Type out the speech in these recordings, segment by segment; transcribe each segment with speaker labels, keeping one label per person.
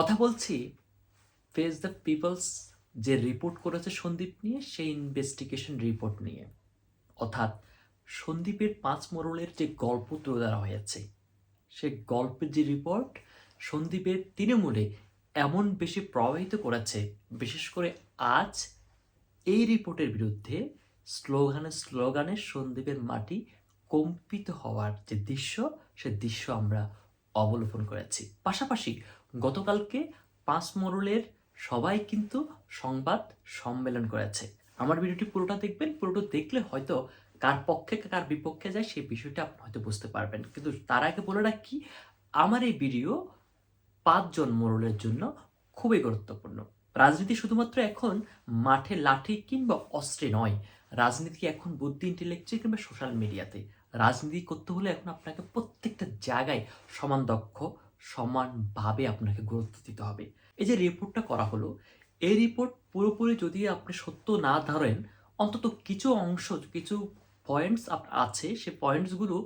Speaker 1: কথা বলছি face the people's যে রিপোর্ট করেছে সন্দীপ নিয়ে সেই ইনভেস্টিগেশন রিপোর্ট নিয়ে, অর্থাৎ সন্দীপের পাঁচ মোড়লের যে গল্প তুলে ধরা হয়েছে সে গল্পের যে রিপোর্ট সন্দীপের তৃণমূলে এমন বেশি প্রভাবিত করেছে। বিশেষ করে আজ এই রিপোর্টের বিরুদ্ধে স্লোগানে স্লোগানে সন্দীপের মাটি কম্পিত হওয়ার যে দৃশ্য, সে দৃশ্য আমরা অবলোকন করেছি। পাশাপাশি গতকালকে পাঁচ মোড়লের সবাই কিন্তু সংবাদ সম্মেলন করেছে। আমার ভিডিওটি পুরোটা দেখবেন, পুরোটা দেখলে হয়তো কার পক্ষে কার বিপক্ষে যায় সেই বিষয়টা আপনি হয়তো বুঝতে পারবেন। কিন্তু তার আগে বলে রাখি, আমার এই ভিডিও পাঁচজন মোড়লের জন্য খুবই গুরুত্বপূর্ণ। রাজনীতি শুধুমাত্র এখন মাঠে লাঠি কিংবা অস্ত্রে নয়, রাজনীতি এখন বুদ্ধি, ইন্টেলেকচুয়াল কিংবা সোশ্যাল মিডিয়াতে। রাজনীতি করতে হলে এখন আপনাকে প্রত্যেকটা জায়গায় সমান দক্ষ, সমানভাবে আপনাকে গুরুত্ব দিতে হবে। এই যে রিপোর্টটা করা হলো, এই রিপোর্ট পুরোপুরি যদি আপনি সত্য না ধরেন, অন্তত কিছু অংশ, কিছু পয়েন্টস আছে, সে পয়েন্টসগুলো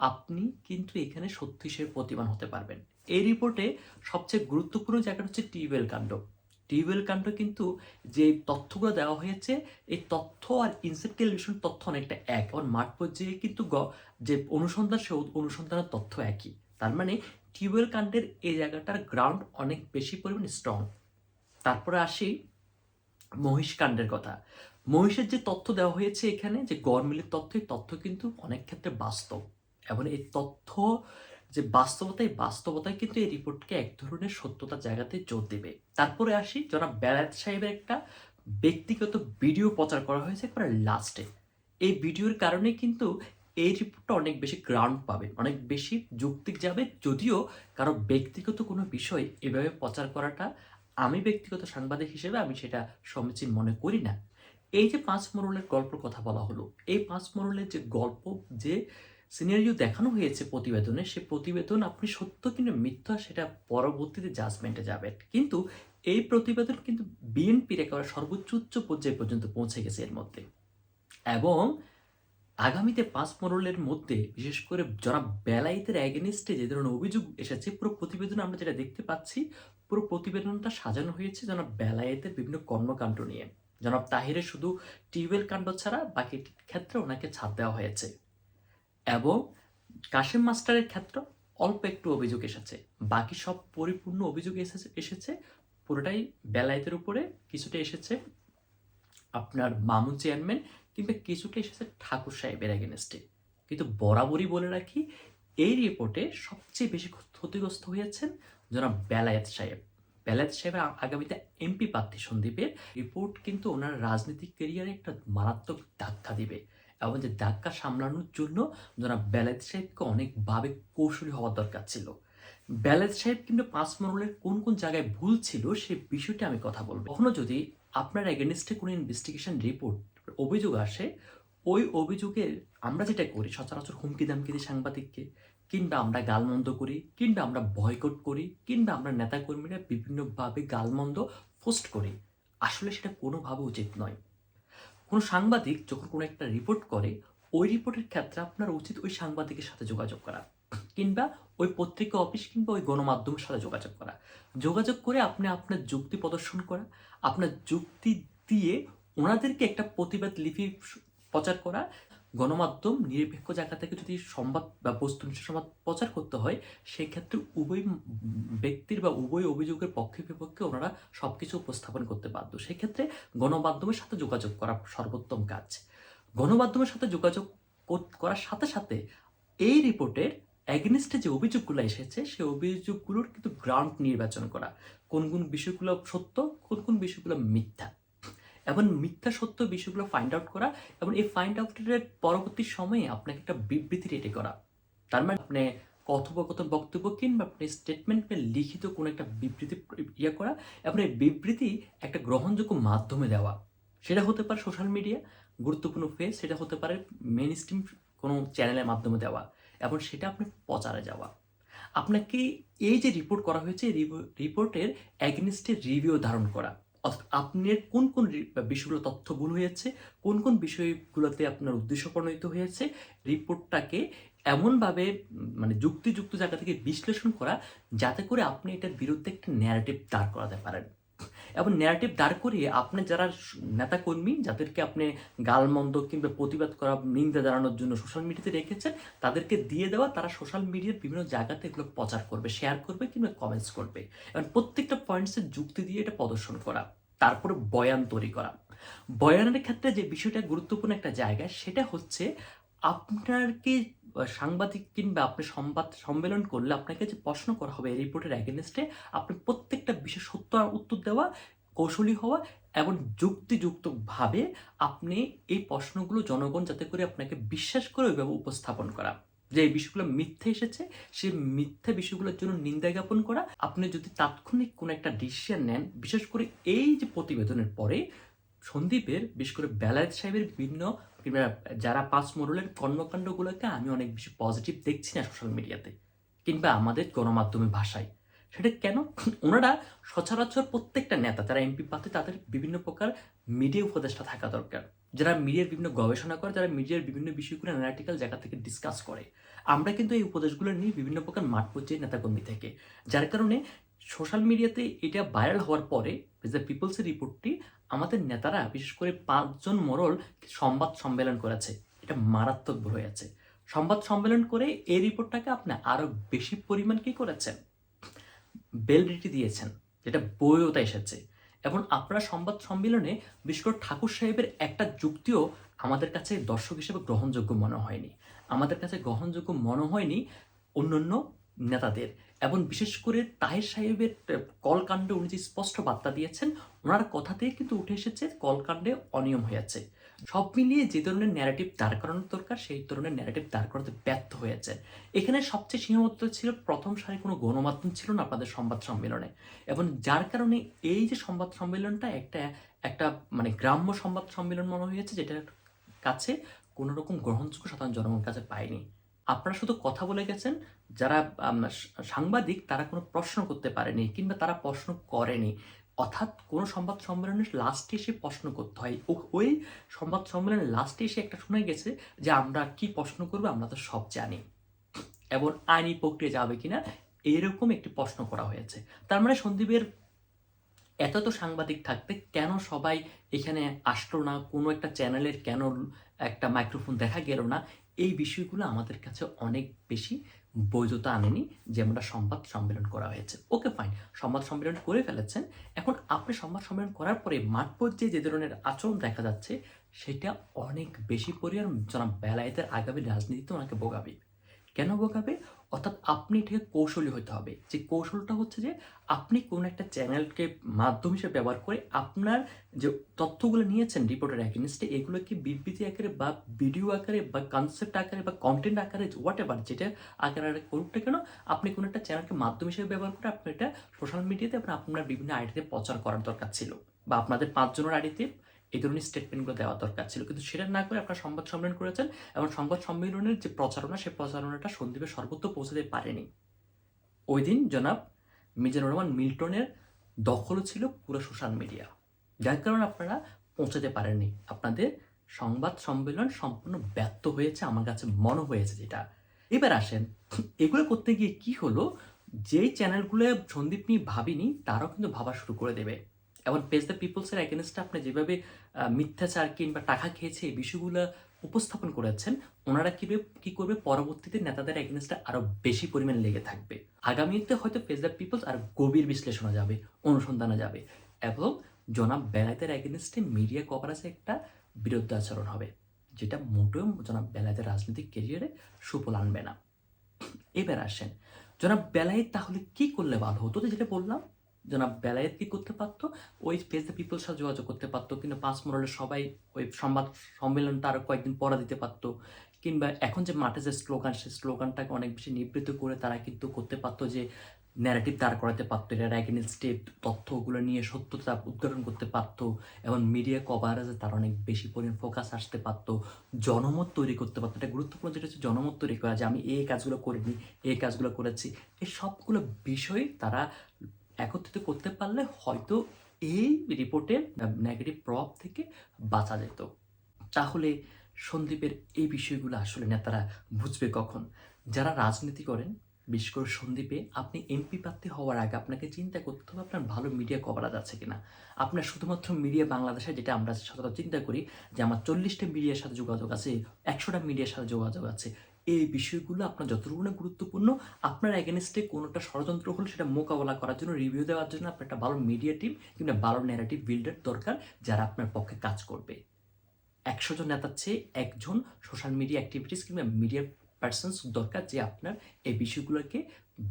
Speaker 1: আপনি কিন্তু এখানে সত্য হিসেবে প্রতিমান হতে পারবেন। এই রিপোর্টে সবচেয়ে গুরুত্বপূর্ণ জায়গাটা হচ্ছে টিউবওয়েল কাণ্ড। টিউবওয়েল কাণ্ড কিন্তু যে তথ্যগুলো দেওয়া হয়েছে, এই তথ্য আর ইনসেপ্ট টেলিভিশন তথ্য অনেকটা এক, এবং মাঠ পর্যায়ে কিন্তু যে অনুসন্ধান, সে অনুসন্ধানের তথ্য একই। তার মানে টিউবওয়েল কাণ্ডের এই জায়গাটার গ্রাউন্ড অনেক বেশি পরিমাণে স্ট্রং। তারপরে আসি মহিষ কাণ্ডের কথা। মহিষের যে তথ্য দেওয়া হয়েছে এখানে, যে গড়মিলের তথ্য, এই তথ্য কিন্তু অনেক ক্ষেত্রে বাস্তব, এবং এই তথ্য যে বাস্তবতা, এই বাস্তবতায় কিন্তু এই রিপোর্টকে এক ধরনের সত্যতার জায়গাতে জোর দেবে। তারপরে আসি জনাব বেলায়েত সাহেবের একটা ব্যক্তিগত ভিডিও প্রচার করা হয়েছে একবারে লাস্টে। এই ভিডিওর কারণে কিন্তু এই রিপোর্টটা অনেক বেশি গ্রাউন্ড পাবে, অনেক বেশি যৌক্তিক যাবে। যদিও কারো ব্যক্তিগত কোনো বিষয় এভাবে প্রচার করাটা, আমি ব্যক্তিগত সাংবাদিক হিসেবে আমি সেটা সমীচীন মনে করি না। এই যে পাঁচ মোড়লের গল্পের কথা বলা হলো, এই পাঁচ মোড়লের যে গল্প, যে সিনারিও দেখানো হয়েছে প্রতিবেদনে, সে প্রতিবেদন আপনি সত্য কিংবা মিথ্যা সেটা পরবর্তীতে জাজমেন্টে যাবেন। কিন্তু এই প্রতিবেদন কিন্তু বিএনপির একেবারে সর্বোচ্চ উচ্চ পর্যায় পর্যন্ত পৌঁছে গেছে এর মধ্যে। এবং আগামীতে পাঁচ মোড়লের মধ্যে বিশেষ করে যারা বেলায়েতের এগেনিস্টে যে ধরনের অভিযোগ এসেছে, পুরো প্রতিবেদনে আমরা যেটা দেখতে পাচ্ছি, পুরো প্রতিবেদনটা সাজানো হয়েছে জনাব বেলায়েতের বিভিন্ন কর্মকাণ্ড নিয়ে। জনাব তাহিরের শুধু টিউবওয়েল কাণ্ড ছাড়া বাকি ক্ষেত্রে ওনাকে ছাড় দেওয়া হয়েছে, এবং কাশেম মাস্টারের ক্ষেত্রে অল্প একটু অভিযোগ এসেছে। বাকি সব পরিপূর্ণ অভিযোগ এসেছে পুরোটাই বেলায়েতের উপরে, কিছুটা এসেছে আপনার মামুন চেয়ারম্যান, কিংবা কিছুটা এসেছে ঠাকুর সাহেবের এগেনস্টে। কিন্তু বরাবরই বলে রাখি, এই রিপোর্টে সবচেয়ে বেশি ক্ষতিগ্রস্ত হয়েছেন জনাব বেলায়েত সাহেব। বেলায়েত সাহেবের আগামীতে এমপি প্রার্থী সন্দীপের রিপোর্ট কিন্তু ওনার রাজনৈতিক ক্যারিয়ারে একটা মারাত্মক ধাক্কা দিবে, এবং যে ধাক্কা সামলানোর জন্য জনাব বেলায়েত সাহেবকে অনেকভাবে কৌশলী হওয়ার দরকার ছিল। বেলায়েত সাহেব কিন্তু পাঁচ মোড়লের কোন কোন জায়গায় ভুল ছিল সে বিষয়টি আমি কথা বলবো। কখনো যদি আপনার এগেনস্টে কোনো ইনভেস্টিগেশন রিপোর্ট, অভিযোগ আসে, ওই অভিযোগের আমরা যেটা করি সচরাচর হুমকি দামকি দিই সাংবাদিককে, কিংবা আমরা গালমন্দ করি, কিংবা আমরা বয়কট করি, কিংবা আমরা নেতাকর্মীরা বিভিন্নভাবে গালমন্দ পোস্ট করি। আসলে সেটা কোনোভাবে উচিত নয়। কোনো সাংবাদিক যখন কোনো একটা রিপোর্ট করে, ওই রিপোর্টের ক্ষেত্রে আপনার উচিত ওই সাংবাদিকের সাথে যোগাযোগ করা, কিংবা ওই পত্রিকা অফিস কিংবা ওই গণমাধ্যমের সাথে যোগাযোগ করা। যোগাযোগ করে আপনি আপনার যুক্তি প্রদর্শন করা, আপনার যুক্তি দিয়ে ওনাদেরকে একটা প্রতিবাদ লিপি প্রচার করা। গণমাধ্যম নিরপেক্ষ জায়গা থেকে যদি সংবাদ বা বস্তুনিষ্ঠ সংবাদ প্রচার করতে হয়, সেক্ষেত্রে উভয় ব্যক্তির বা উভয় অভিযোগের পক্ষে বিপক্ষে ওনারা সবকিছু উপস্থাপন করতে বাধ্য। সেক্ষেত্রে গণমাধ্যমের সাথে যোগাযোগ করা সর্বোত্তম কাজ। গণমাধ্যমের সাথে যোগাযোগ করার সাথে সাথে এই রিপোর্টের অ্যাগেনিস্টে যে অভিযোগগুলো এসেছে সেই অভিযোগগুলোর কিন্তু গ্রাউন্ড নির্বাচন করা, কোন কোন বিষয়গুলো সত্য, কোন কোন বিষয়গুলো মিথ্যা, এবং মিথ্যা সত্য বিষয়গুলো ফাইন্ড আউট করা, এবং এই ফাইন্ড আউটের পরবর্তী সময়ে আপনাকে একটা বিবৃতি রেডি করা। তার মানে আপনি কথোপকথন, বক্তব্য কিংবা আপনি স্টেটমেন্ট বা লিখিত কোনো একটা বিবৃতি করা, এবং এই বিবৃতি একটা গ্রহণযোগ্য মাধ্যমে দেওয়া। সেটা হতে পারে সোশ্যাল মিডিয়া, গুরুত্বপূর্ণ ফেস, সেটা হতে পারে মেইন স্ট্রিম কোনো চ্যানেলের মাধ্যমে দেওয়া, এবং সেটা আপনি প্রচারে যাওয়া। আপনাকে এই যে রিপোর্ট করা হয়েছে, রিপোর্টের অ্যাগেনিস্টে রিভিউ ধারণ করা, আপনার কোন কোন বিষয়গুলো তথ্য ভুল হয়েছে, কোন কোন বিষয়গুলোতে আপনার উদ্দেশ্য প্রণোদিত হয়েছে, রিপোর্টটাকে এমনভাবে মানে যুক্তিযুক্ত জায়গা থেকে বিশ্লেষণ করা যাতে করে আপনি এটার বিরুদ্ধে একটা ন্যারেটিভ দাঁড় করাতে পারেন। এবং ন্যারেটিভ দাঁড় করিয়ে আপনি যারা নেতাকর্মী যাদেরকে আপনি গালমন্দ কিংবা প্রতিবাদ করা নিন্দা জানানোর জন্য সোশ্যাল মিডিয়াতে রেখেছেন তাদেরকে দিয়ে দেওয়া, তারা সোশ্যাল মিডিয়ার বিভিন্ন জায়গাতে এগুলো প্রচার করবে, শেয়ার করবে কিংবা কমেন্টস করবে এবং প্রত্যেকটা পয়েন্টসের যুক্তি দিয়ে এটা প্রদর্শন করা। তারপরে বয়ান তৈরি করা। বয়ানের ক্ষেত্রে যে বিষয়টা গুরুত্বপূর্ণ একটা জায়গা সেটা হচ্ছে আপনার কি সাংবাদিক কিংবা আপনি সংবাদ সম্মেলন করলে আপনাকে যে প্রশ্ন করা হবে এই রিপোর্টের এগেনস্টে আপনি প্রত্যেকটা বিষয় সত্য উত্তর দেওয়া, কৌশলী হওয়া এবং যুক্তিযুক্তভাবে আপনি এই প্রশ্নগুলো জনগণ যাতে করে আপনাকে বিশ্বাস করে ওইভাবে উপস্থাপন করা, যে এই বিষয়গুলো মিথ্যে এসেছে সেই মিথ্যে বিষয়গুলোর জন্য নিন্দা জ্ঞাপন করা। আপনি যদি তাৎক্ষণিক কোনো একটা ডিসিশন নেন, বিশেষ করে এই যে প্রতিবেদনের পরে সন্দীপের বিশেষ করে বেলায়েত সাহেবের বিভিন্ন কিংবা যারা পাঁচ মোড়লের কর্মকাণ্ডগুলোকে আমি অনেক বেশি পজিটিভ দেখছি না সোশ্যাল মিডিয়াতে কিংবা আমাদের গণমাধ্যমে ভাষায়। সেটা কেন? ওনারা সচরাচর প্রত্যেকটা নেতা যারা এমপি পাতে তাদের বিভিন্ন প্রকার মিডিয়া উপদেষ্টা থাকা দরকার, যারা মিডিয়ার বিভিন্ন গবেষণা করে, যারা মিডিয়ার বিভিন্ন বিষয়গুলো অ্যানালিটিক্যাল জায়গা থেকে ডিসকাস করে। আমরা কিন্তু এই উপদেশগুলো নিই বিভিন্ন প্রকার মাঠ পর্যায়ে নেতাকর্মী থেকে, যার কারণে সোশ্যাল মিডিয়াতে এটা ভাইরাল হওয়ার পরে দ্য পিপলসের রিপোর্টটি আমাদের নেতারা বিশেষ করে পাঁচজন মোড়ল সংবাদ সম্মেলন করেছে, এটা মারাত্মক ভুল হয়েছে। সংবাদ সম্মেলন করে এই রিপোর্টটাকে আপনি আরো বেশি পরিমাণ কি করেছেন, বেলরিটি দিয়েছেন, যেটা বইওতে এসেছে। এবং আপনারা সংবাদ সম্মেলনে বিশেষ করে ঠাকুর সাহেবের একটা যুক্তিও আমাদের কাছে দর্শক হিসেবে গ্রহণযোগ্য মনে হয়নি, আমাদের কাছে গ্রহণযোগ্য মনে হয়নি অন্যান্য নেতাদের। এবং বিশেষ করে তাহের সাহেবের কলকাণ্ডে উনি যে স্পষ্ট বার্তা দিয়েছেন, ওনার কথাতেই কিন্তু উঠে এসেছে কলকাণ্ডে অনিয়ম হয়েছে। সব মিলিয়ে যে ধরনের ন্যারেটিভ দাঁড় করানোর দরকার সেই ধরনের ন্যারেটিভ দাঁড় করাতে ব্যর্থ হয়েছে। এখানে সবচেয়ে সীমাবদ্ধ ছিল প্রথম সারি কোনো গণমাধ্যম ছিল না আপনাদের সংবাদ সম্মেলনে, এবং যার কারণে এই যে সংবাদ সম্মেলনটা একটা একটা মানে গ্রাম্য সংবাদ সম্মেলন মনে হয়েছে, যেটার কাছে কোনো রকম গ্রহণযোগ্য সাধারণ জনগণের কাছে পায়নি। আপনারা শুধু কথা বলে গেছেন, যারা সাংবাদিক তারা কোনো প্রশ্ন করতে পারেনি কিংবা তারা প্রশ্ন করেনি। অর্থাৎ কোনো সংবাদ সম্মেলনের লাস্টে এসে প্রশ্ন করতে হয়, ওই সংবাদ সম্মেলনের লাস্টে এসে একটা শুনে গেছে যে আমরা কি প্রশ্ন করবো আমরা তো সব জানি এবং আইনি প্রক্রিয়া যাবে কিনা এরকম একটি প্রশ্ন করা হয়েছে। তার মানে সন্দীপের এত তো সাংবাদিক থাকতে কেন সবাই এখানে আসলো না, কোনো একটা চ্যানেলের কেন একটা মাইক্রোফোন দেখা গেল না, এই বিষয়গুলো আমাদের কাছে অনেক বেশি বৈধতা আনেনি যে আমরা সংবাদ সম্মেলন করা হয়েছে। ওকে ফাইন, সংবাদ সম্মেলন করে ফেলেছেন, এখন আপনি সংবাদ সম্মেলন করার পরে মাঠ পর্যায়ে যে ধরনের আচরণ দেখা যাচ্ছে সেটা অনেক বেশি পরিমাণ জনাব বেলায়েতের আগামী রাজনীতিতে ওনাকে ভোগাবে। কেন বোকাবে? অর্থাৎ আপনি এটাকে কৌশলী হতে হবে, যে কৌশলটা হচ্ছে যে আপনি কোনো একটা চ্যানেলকে মাধ্যম হিসেবে ব্যবহার করে আপনার যে তথ্যগুলো নিয়েছেন রিপোর্টের এগেনস্টে এগুলোকে বিবৃতি আকারে বা ভিডিও আকারে বা কনসেপ্ট আকারে বা কন্টেন্ট আকারে হোয়াট এভার যেটা আকারে করুক না কেন, আপনি কোনো একটা চ্যানেলকে মাধ্যম হিসেবে ব্যবহার করে আপনি এটা সোশ্যাল মিডিয়াতে আপনার বিভিন্ন আইডিতে প্রচার করার দরকার ছিল, বা আপনাদের পাঁচজনের আইডিতে এই ধরনের স্টেটমেন্টগুলো দেওয়া দরকার ছিল, কিন্তু সেটা না করে আপনারা সংবাদ সম্মেলন করেছেন এবং সংবাদ সম্মেলনের যে প্রচারণা সেই প্রচারণাটা সন্দীপের সর্বত্র পৌঁছাতে পারেনি। ওই দিন জনাব মিজানুর রহমান মিল্টনের দখল ছিল পুরো সোশ্যাল মিডিয়া, যার কারণে আপনারা পৌঁছাতে পারেননি। আপনাদের সংবাদ সম্মেলন সম্পূর্ণ ব্যর্থ হয়েছে আমার কাছে মনে হয়েছে যেটা। এবার আসেন এগুলো করতে গিয়ে কি হলো, যেই চ্যানেলগুলো সন্দীপ নিয়ে ভাবিনি তারাও কিন্তু ভাবা শুরু করে দেবে। এবং পেজ দ্য পিপলসের এগেনস্টে আপনি যেভাবে মিথ্যাচার কিংবা টাকা খেয়েছে এই বিষয়গুলো উপস্থাপন করেছেন, ওনারা কি করবে পরবর্তীতে নেতাদের এগেনস্টে আরো বেশি পরিমাণ লেগে থাকবে। আগামীতে হয়তো পেজ দ্য পিপলস আর গভীর বিশ্লেষণে যাবে, অনুসন্ধানে যাবে এবং জনাব বেলায়েতের এগেনস্টে মিডিয়া কভারেজে একটা বিরুদ্ধ আচরণ হবে, যেটা মোটেও জনাব বেলায়েতের রাজনৈতিক ক্যারিয়ারে সুফল আনবে না। এবার আসেন জনাব বেলায়েত তাহলে কি করলে ভালো হতো, যেটা বললাম জনাব বেলায়েত কি করতে পারতো, ওই পেজ দ্য পিপলস সাথে যোগাযোগ করতে পারতো, কিন্তু পাঁচ মোড়লের সবাই ওই সংবাদ সম্মেলনটা আরো কয়েকদিন পরে দিতে পারতো, কিংবা এখন যে মাঠে যে স্লোগান সেই স্লোগানটাকে অনেক বেশি নিবৃত্ত করে তারা কিন্তু করতে পারতো যে ন্যারেটিভ দাঁড় করাতে পারতো, এটা এগেইনস্টে তথ্যগুলো নিয়ে সত্যতা উদ্ঘাটন করতে পারতো এবং মিডিয়া কভারেজে তার অনেক বেশি পরিমাণ ফোকাস আসতে পারতো, জনমত তৈরি করতে পারতো। এটা গুরুত্বপূর্ণ যেটা হচ্ছে জনমত তৈরি করা, যে আমি এই কাজগুলো করিনি এই কাজগুলো করেছি, এই সবগুলো বিষয় তারা একত্রিত করতে পারলে হয়তো এই রিপোর্টের নেগেটিভ প্রভাব থেকে বাঁচা যেত। তাহলে সন্দীপের এই বিষয়গুলো আসলে নেতারা বুঝবে কখন? যারা রাজনীতি করেন, বিশেষ করে সন্দ্বীপে, আপনি এমপি প্রার্থী হওয়ার আগে আপনাকে চিন্তা করতে হবে আপনার ভালো মিডিয়া কভারেজ আছে কিনা। আপনার শুধুমাত্র মিডিয়া বাংলাদেশে, যেটা আমরা সচরাচর চিন্তা করি যে আমার 40টা মিডিয়ার সাথে যোগাযোগ আছে, 100টা মিডিয়ার সাথে যোগাযোগ আছে, এই বিষয়গুলো আপনার যতটুকু না গুরুত্বপূর্ণ, আপনার এগেনস্টে কোনোটা ষড়যন্ত্র হলে সেটা মোকাবেলা করার জন্য, রিভিউ দেওয়ার জন্য আপনার একটা ভালো মিডিয়া টিম কিংবা ভালো ন্যারেটিভ বিল্ডার দরকার, যারা আপনার পক্ষে কাজ করবে। 100 জন নেতার চেয়ে একজন সোশ্যাল মিডিয়া অ্যাক্টিভিটিস কিংবা মিডিয়া পার্সনস দরকার, যে আপনার এই বিষয়গুলোকে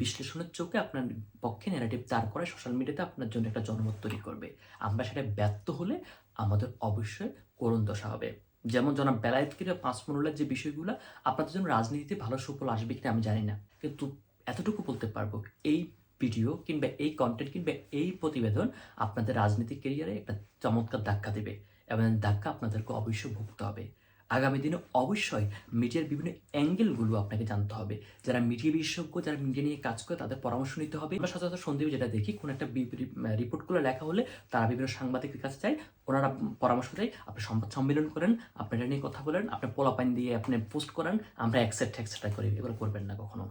Speaker 1: বিশ্লেষণের চোখে আপনার পক্ষে ন্যারেটিভ দাঁড় করায় সোশ্যাল মিডিয়াতে আপনার জন্য একটা জনমত তৈরি করবে। আমরা সেটা ব্যর্থ হলে আমাদের অবশ্যই করুণ দশা হবে। যেমন জনাব বেলায়েত কিংবা পাঁচ মোড়লের যে বিষয়গুলো, আপনাদের জন্য রাজনীতিতে ভালো সুফল আসবে কিনা আমি জানি না, কিন্তু এতটুকু বলতে পারবো, এই ভিডিও কিংবা এই কন্টেন্ট কিংবা এই প্রতিবেদন আপনাদের রাজনৈতিক ক্যারিয়ারে একটা চমৎকার ধাক্কা দেবে, এবং ধাক্কা আপনাদেরকে অবশ্যই ভুগতে হবে। আগামী দিনে অবশ্যই মিডিয়ার বিভিন্ন অ্যাঙ্গেলগুলো আপনাকে জানতে হবে। যারা মিডিয়া বিশেষজ্ঞ, যারা মিডিয়া নিয়ে কাজ করে, তাদের পরামর্শ নিতে হবে। আমরা সচরাচর সন্দীপ যেটা দেখি, কোনো একটা রিপোর্টগুলো লেখা হলে তারা বিভিন্ন সাংবাদিকের কাছে চায়, ওনারা পরামর্শ দেয়, আপনি সংবাদ সম্মেলন করেন, আপনি এটা নিয়ে কথা বলেন, আপনি পোলাপাইন দিয়ে আপনি পোস্ট করান, আমরা অ্যাকসেপ্ট করি। এগুলো করবেন না কখনো।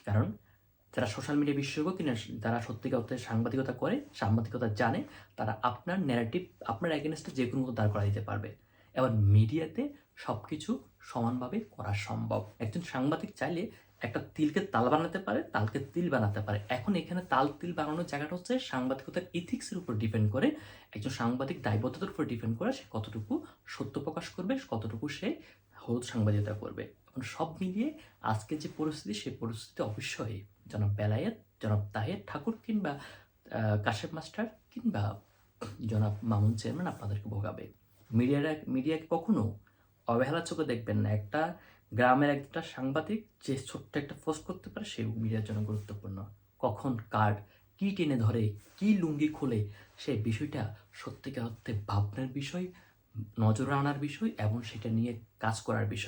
Speaker 1: কারণ যারা সোশ্যাল মিডিয়া বিশেষজ্ঞ কিনা যারা সত্যিকার অর্থে সাংবাদিকতা করে, সাংবাদিকতা জানে, তারা আপনার ন্যারেটিভ, আপনার এগেনস্টে যে কোনো দাঁড় করা দিতে পারবে। এবার মিডিয়াতে সব কিছু সমানভাবে করা সম্ভব। একজন সাংবাদিক চাইলে একটা তিলকে তাল বানাতে পারে, তালকে তিল বানাতে পারে। এখন এখানে তাল তিল বানানোর জায়গাটা হচ্ছে সাংবাদিকতার ইথিক্সের উপর ডিপেন্ড করে, একজন সাংবাদিক দায়বদ্ধতার উপর ডিপেন্ড করে সে কতটুকু সত্য প্রকাশ করবে, কতটুকু সে হলুদ সাংবাদিকতা করবে। এখন সব মিলিয়ে আজকে যে পরিস্থিতি, সেই পরিস্থিতি অবশ্যই জনাব বেলায়েত, জনাব তাহের ঠাকুর কিংবা কাশেম মাস্টার কিংবা জনাব মামুন চেয়ারম্যান আপনাদেরকে ভোগাবে। মিডিয়াকে কখনো অবহেলার চোখে দেখবেন না। একটা গ্রামের একটা সাংবাদিক যে ছোট্ট একটা পোস্ট করতে পারে, সেই মিডিয়ার জন্য গুরুত্বপূর্ণ। কখন কার কি টেনে ধরে, কি লুঙ্গি খোলে, সেই বিষয়টা সত্যিকার অর্থে ভাবনার বিষয়, নজরে আনার বিষয় এবং সেটা নিয়ে কাজ করার বিষয়।